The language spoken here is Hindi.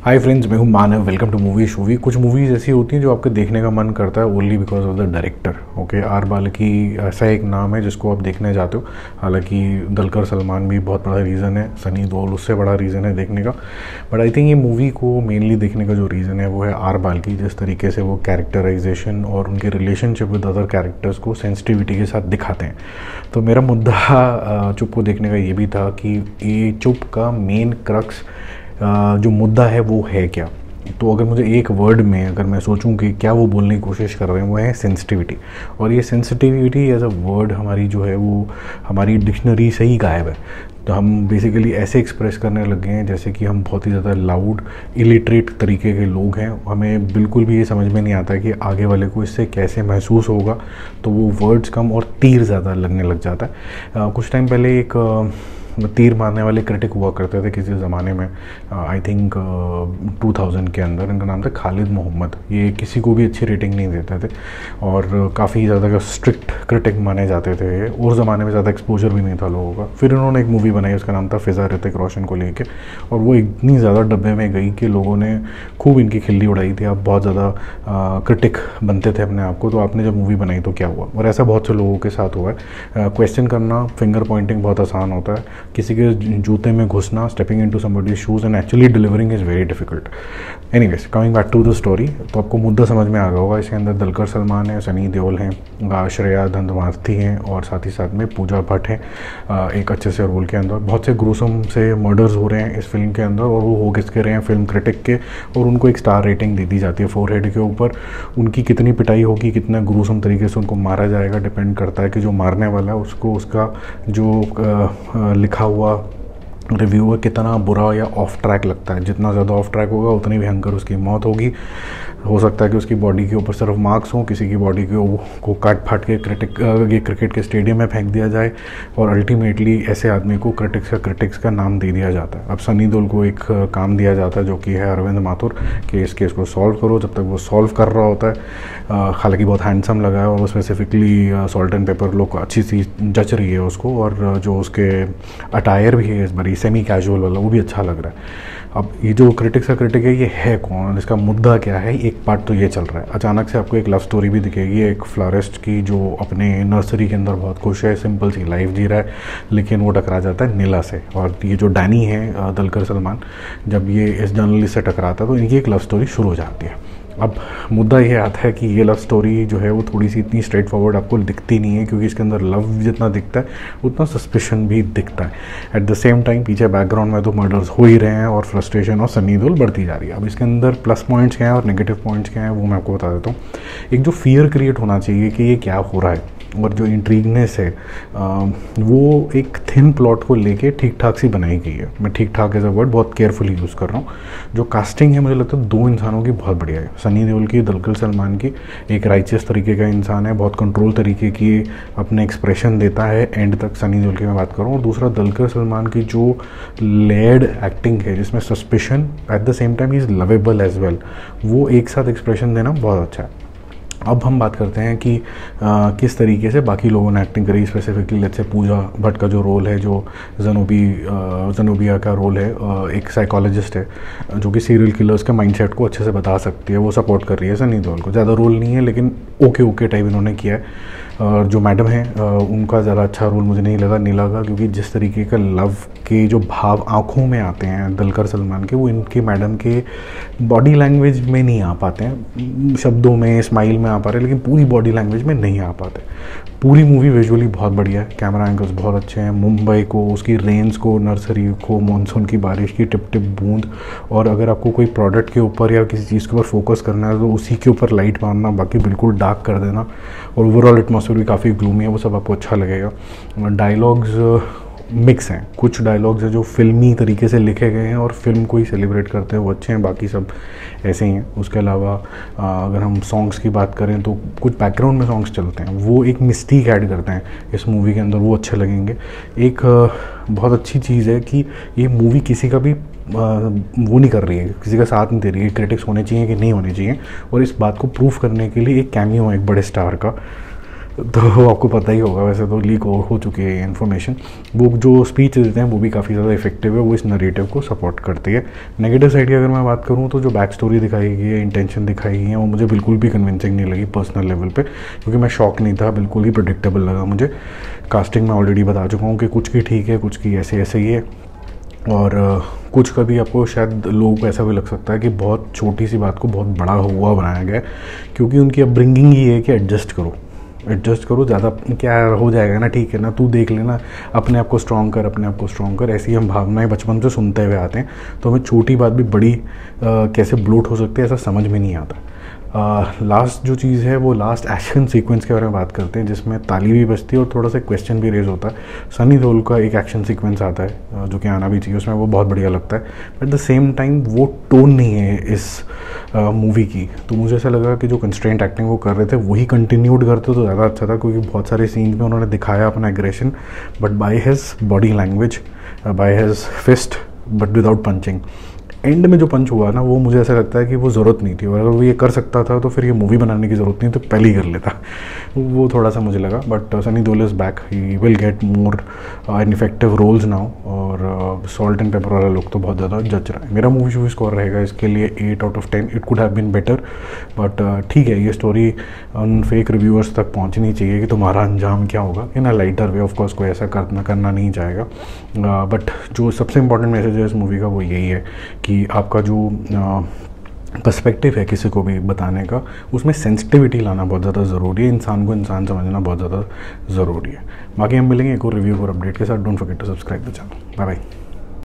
हाय फ्रेंड्स, मैं हूं मानव। वेलकम टू मूवी शूवी। कुछ मूवीज़ ऐसी होती हैं जो आपको देखने का मन करता है only because of the director. Okay, R Balki ऐसा एक नाम है जिसको आप देखने जाते हो। हालांकि दुलकर सलमान भी बहुत बड़ा रीज़न है, सनी देओल उससे बड़ा रीज़न है देखने का। बट आई थिंक ये मूवी को मेनली देखने का जो रीज़न है वो है आर बाल्की। जिस तरीके से वो कैरेक्टराइजेशन और उनके रिलेशनशिप विद अदर कैरेक्टर्स को सेंसिटिविटी के साथ दिखाते हैं। तो मेरा मुद्दा चुप को देखने का ये भी था कि ये चुप का मेन क्रक्स जो मुद्दा है वो है क्या। तो अगर मुझे एक वर्ड में अगर मैं सोचूं कि क्या वो बोलने की कोशिश कर रहे हैं, वो है सेंसिटिविटी। और ये सेंसिटिविटी एज अ वर्ड हमारी जो है वो हमारी डिक्शनरी से ही गायब है। तो हम बेसिकली ऐसे एक्सप्रेस करने लग गए हैं जैसे कि हम बहुत ही ज़्यादा लाउड इलिटरेट तरीके के लोग हैं। हमें बिल्कुल भी ये समझ में नहीं आता कि आगे वाले को इससे कैसे महसूस होगा, तो वो वर्ड्स कम और तीर ज़्यादा लगने लग जाता है। कुछ टाइम पहले एक तीर मारने वाले क्रिटिक हुआ करते थे किसी ज़माने में, आई थिंक 2000 के अंदर। इनका नाम था खालिद मोहम्मद। ये किसी को भी अच्छी रेटिंग नहीं देते थे और काफ़ी ज़्यादा स्ट्रिक्ट क्रिटिक माने जाते थे। उस ज़माने में ज़्यादा एक्सपोजर भी नहीं था लोगों का। फिर इन्होंने एक मूवी बनाई, उसका नाम था फिज़ा, ऋतिक रोशन को लेके, और वो इतनी ज़्यादा डब्बे में गई कि लोगों ने खूब इनकी खिल्ली उड़ाई थी। आप बहुत ज़्यादा क्रिटिक बनते थे अपने आप को, तो आपने जब मूवी बनाई तो क्या हुआ। और ऐसा बहुत से लोगों के साथ हुआ है। क्वेश्चन करना, फिंगर पॉइंटिंग बहुत आसान होता है, किसी के जूते में घुसना, stepping into somebody's shoes and actually delivering is very difficult. Anyways, coming back to the story, तो आपको मुद्दा समझ में आ गया होगा। इसके अंदर दुलकर सलमान है, सनी देओल हैं, श्रेया धंधमार्थी हैं और साथ ही साथ में पूजा भट्ट हैं एक अच्छे से रोल के अंदर। बहुत से ग्रूसम से मर्डर्स हो रहे हैं इस फिल्म के अंदर, और वो हो किसके रहे हैं, फिल्म क्रिटिक के। और उनको एक स्टार रेटिंग दे दी जाती है फोरहेड के ऊपर। उनकी कितनी पिटाई होगी, कितना ग्रूसम तरीके से उनको मारा जाएगा, डिपेंड करता है कि जो मारने वाला है उसको उसका जो लिखा हुआ रिव्यू है कितना बुरा या ऑफ ट्रैक लगता है। जितना ज़्यादा ऑफ ट्रैक होगा उतनी भयंकर उसकी मौत होगी। हो सकता है कि उसकी बॉडी के ऊपर सिर्फ मार्क्स हों, किसी की बॉडी को काट फाट के क्रिकेट के स्टेडियम में फेंक दिया जाए, और अल्टीमेटली ऐसे आदमी को क्रिटिक्स का नाम दे दिया जाता है। अब सनी देओल को एक काम दिया जाता है जो कि है अरविंद माथुर, कि इस केस को सॉल्व करो। जब तक वो सॉल्व कर रहा होता है, हालांकि बहुत हैंडसम लगा है और वो स्पेसिफिकली सॉल्ट एंड पेपर लोग अच्छी सी जच रही है उसको, और जो उसके अटायर भी है इस बारी सेमी कैजुअल वाला, वो भी अच्छा लग रहा है। अब ये जो क्रिटिक्स का क्रिटिक है, ये है कौन, इसका मुद्दा क्या है। एक पार्ट तो ये चल रहा है, अचानक से आपको एक लव स्टोरी भी दिखेगी एक फ्लोरिस्ट की जो अपने नर्सरी के अंदर बहुत खुश है, सिंपल सी लाइफ जी रहा है, लेकिन वो टकरा जाता है नीला से। और ये जो डैनी है दुलकर सलमान, जब ये इस जर्नलिस्ट से टकराता है तो इनकी एक लव स्टोरी शुरू हो जाती है। अब मुद्दा ये आता है कि ये लव स्टोरी जो है वो थोड़ी सी इतनी स्ट्रेट फॉरवर्ड आपको दिखती नहीं है, क्योंकि इसके अंदर लव जितना दिखता है उतना सस्पिशन भी दिखता है। एट द सेम टाइम पीछे बैकग्राउंड में तो मर्डर्स हो ही रहे हैं और फ्रस्ट्रेशन और सनी देओल बढ़ती जा रही है। अब इसके अंदर प्लस पॉइंट्स क्या हैं और नेगेटिव पॉइंट्स क्या हैं वो मैं आपको बता देता हूँ। एक जो फियर क्रिएट होना चाहिए कि ये क्या हो रहा है, और जो इंट्रीगनेस है वो एक थिन प्लॉट को लेके ठीक ठाक सी बनाई गई है। मैं ठीक ठाक एज अ वर्ड बहुत केयरफुली यूज़ कर रहा हूँ। जो कास्टिंग है मुझे लगता है दो इंसानों की बहुत बढ़िया है, सनी देओल की, दुलकर सलमान की। एक राइचियस तरीके का इंसान है, बहुत कंट्रोल तरीके की अपने एक्सप्रेशन देता है एंड तक, सनी देओल की मैं बात करूँ। और दूसरा दुलकर सलमान की जो लेड एक्टिंग है जिसमें suspicion at the same time is lovable as well, वो एक साथ एक्सप्रेशन देना बहुत अच्छा है। अब हम बात करते हैं कि किस तरीके से बाकी लोगों ने एक्टिंग करी। Specifically let's say Pooja Bhatt का जो रोल है, जो ज़नोबिया का रोल है, एक साइकोलॉजिस्ट है जो कि सीरियल किलर्स के माइंडसेट को अच्छे से बता सकती है, वो सपोर्ट कर रही है सनी देओल को। ज़्यादा रोल नहीं है लेकिन ओके टाइप इन्होंने किया है। और जो मैडम है उनका ज़्यादा अच्छा रोल मुझे नहीं लगा, क्योंकि जिस तरीके का लव के जो भाव आँखों में आते हैं दुलकर सलमान के, वो इनके मैडम के बॉडी लैंग्वेज में नहीं आ पाते हैं। शब्दों में, स्माइल में आ पा रहे, लेकिन पूरी बॉडी लैंग्वेज में नहीं आ पाते। पूरी मूवी विजुअली बहुत बढ़िया है, कैमरा एंगल्स बहुत अच्छे हैं। मुंबई को, उसकी रेंज को, नर्सरी को, मानसून की बारिश की टिप टिप बूंद, और अगर आपको कोई प्रोडक्ट के ऊपर या किसी चीज़ के ऊपर फोकस करना है तो उसी के ऊपर लाइट मारना, बाकी बिल्कुल डार्क कर देना। और ओवरऑल एटमॉस्फेयर भी काफ़ी ग्लूमी है, वो सब आपको अच्छा लगेगा। डायलॉग्स मिक्स हैं, कुछ डायलॉग्स हैं जो फिल्मी तरीके से लिखे गए हैं और फिल्म को ही सेलिब्रेट करते हैं, वो अच्छे हैं, बाकी सब ऐसे ही हैं। उसके अलावा अगर हम सॉन्ग्स की बात करें तो कुछ बैकग्राउंड में सॉन्ग्स चलते हैं, वो एक मिस्टीक ऐड करते हैं इस मूवी के अंदर, वो अच्छे लगेंगे। एक बहुत अच्छी चीज़ है कि ये मूवी किसी का भी वो नहीं कर रही है, किसी का साथ नहीं दे रही है, क्रिटिक्स होने चाहिए कि नहीं होने चाहिए। और इस बात को प्रूफ करने के लिए एक कैमियो है एक बड़े स्टार का, तो आपको पता ही होगा, वैसे तो लीक हो चुकी है ये इन्फॉर्मेशन। वो जो स्पीच देते हैं वो भी काफ़ी ज़्यादा इफेक्टिव है, वो इस नरेटिव को सपोर्ट करती है। नेगेटिव साइड की अगर मैं बात करूँ तो जो बैक स्टोरी दिखाई गई है, इंटेंशन दिखाई गई है, वो मुझे बिल्कुल भी कन्विंसिंग नहीं लगी पर्सनल लेवल पे, क्योंकि मैं शॉक नहीं था, बिल्कुल ही प्रेडिक्टेबल लगा मुझे। कास्टिंग मैं ऑलरेडी बता चुका हूँ कि कुछ की ठीक है, कुछ की ऐसे ऐसे ही है, और कुछ का भी आपको शायद लोगों को ऐसा भी लग सकता है कि बहुत छोटी सी बात को बहुत बड़ा हुआ बनाया गया है, क्योंकि उनकी अपब्रिंगिंग ही है कि एडजस्ट करो, ज़्यादा क्या हो जाएगा ना, ठीक है ना, तू देख लेना, अपने आप को स्ट्रॉन्ग कर, ऐसी हम भावनाएं बचपन से सुनते हुए आते हैं, तो हमें छोटी बात भी बड़ी कैसे ब्लोट हो सकती है ऐसा समझ में नहीं आता। लास्ट जो चीज़ है वो लास्ट एक्शन सीक्वेंस के बारे में बात करते हैं, जिसमें ताली भी बजती है और थोड़ा सा क्वेश्चन भी रेज होता है। सनी देओल का एक एक्शन सीक्वेंस आता है जो कि आना भी चाहिए, उसमें वो बहुत बढ़िया लगता है, but at the same time वो टोन नहीं है इस मूवी की। तो मुझे ऐसा लगा कि जो कंस्ट्रेंट एक्टिंग वो कर रहे थे वही कंटिन्यूड करते तो ज़्यादा अच्छा था, क्योंकि बहुत सारे सीन में उन्होंने दिखाया अपना aggression, but by his body language, by his fist, but without punching. End में जो पंच हुआ ना, वो मुझे ऐसा लगता है कि वो ज़रूरत नहीं थी, और अगर वो ये कर सकता था तो फिर ये मूवी बनाने की ज़रूरत नहीं, तो पहले ही कर लेता। वो थोड़ा सा मुझे लगा, but Sunny Deol is back, he will get more an effective roles now, और सॉल्ट एंड पेपर वाला लुक तो बहुत ज़्यादा जच रहा है। मेरा मूवी स्कोर रहेगा इसके लिए 8 out of 10। It could have been better, but ठीक है, ये स्टोरी उन फेक रिव्यूअर्स तक पहुँचनी चाहिए कि तुम्हारा अंजाम क्या होगा, in a lighter way. Of course कोई ऐसा करना नहीं चाहेगा, बट जो सबसे इंपॉर्टेंट मैसेज है इस मूवी का वो यही है कि आपका जो पर्सपेक्टिव है किसी को भी बताने का, उसमें सेंसिटिविटी लाना बहुत ज़्यादा ज़रूरी है, इंसान को इंसान समझना बहुत ज़्यादा ज़रूरी है। बाकी हम मिलेंगे एक और रिव्यू और अपडेट के साथ। Don't forget to subscribe the channel. Bye bye.